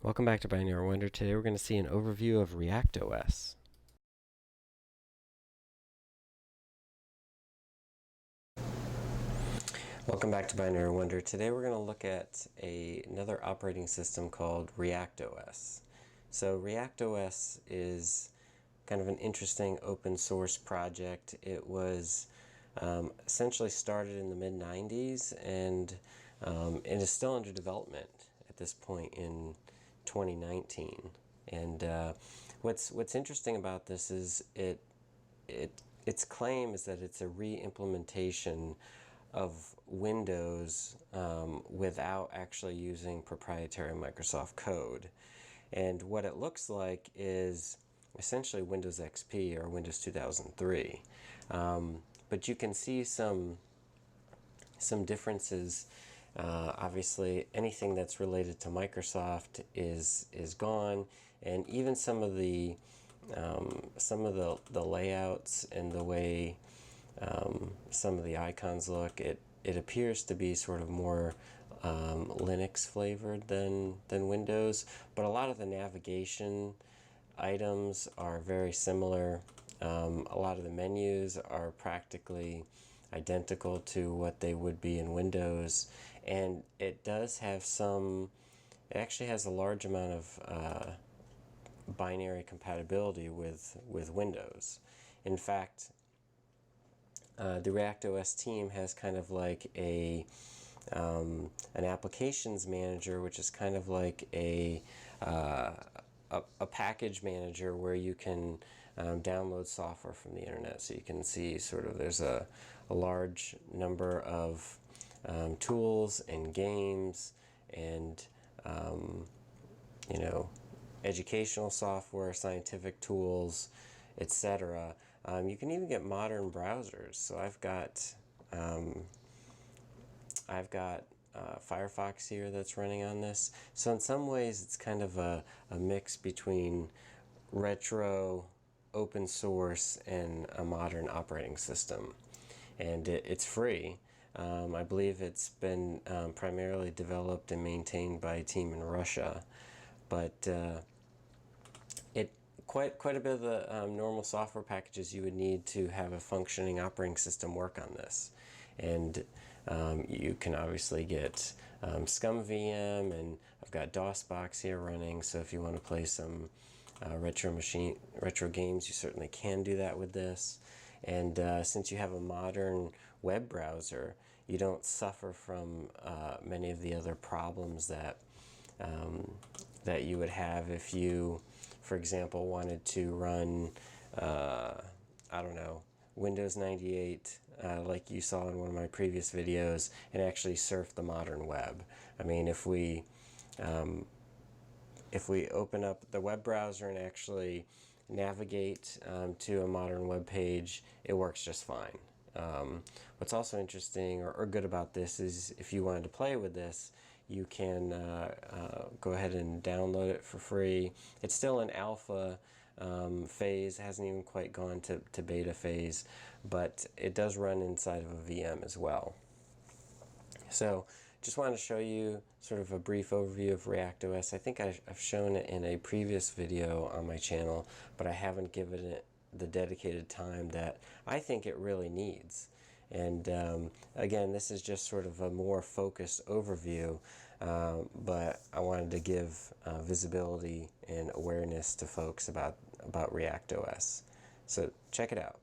Welcome back to Binary Wonder. Today we're going to see an overview of ReactOS. Welcome back to Binary Wonder. Today we're going to look at another operating system called ReactOS. So ReactOS is kind of an interesting open source project. It was essentially started in the mid-90s and it is still under development at this point in 2019. And what's interesting about this is its claim is that it's a re-implementation of Windows without actually using proprietary Microsoft code. And what it looks like is essentially Windows XP or Windows 2003. But you can see some differences. Obviously, anything that's related to Microsoft is gone, and even some of the layouts and the way some of the icons look, it appears to be sort of more Linux flavored than Windows, but a lot of the navigation items are very similar. A lot of the menus are practically identical to what they would be in Windows, and it does have it actually has a large amount of binary compatibility with Windows. In fact, the ReactOS team has kind of like an applications manager, which is kind of like a package manager where you can download software from the internet. So you can see sort of there's a large number of tools and games and educational software, scientific tools, etc. You can even get modern browsers. So I've got Firefox here that's running on this. So in some ways it's kind of a mix between retro, open source, and a modern operating system. And it's free. I believe it's been primarily developed and maintained by a team in Russia, but quite a bit of the normal software packages you would need to have a functioning operating system work on this. And you can obviously get ScumVM, and I've got DOSBox here running, so if you want to play some retro games, you certainly can do that with this. And since you have a modern web browser, you don't suffer from many of the other problems that you would have if you, for example, wanted to run, I don't know, Windows 98 like you saw in one of my previous videos and actually surf the modern web. I mean, if we open up the web browser and actually navigate to a modern web page, it works just fine. What's also interesting or good about this is if you wanted to play with this, you can go ahead and download it for free. It's still in alpha phase, hasn't even quite gone to beta phase, but it does run inside of a VM as well. So just wanted to show you sort of a brief overview of ReactOS. I think I've shown it in a previous video on my channel, but I haven't given it the dedicated time that I think it really needs. And again, this is just sort of a more focused overview, but I wanted to give visibility and awareness to folks about ReactOS. So check it out.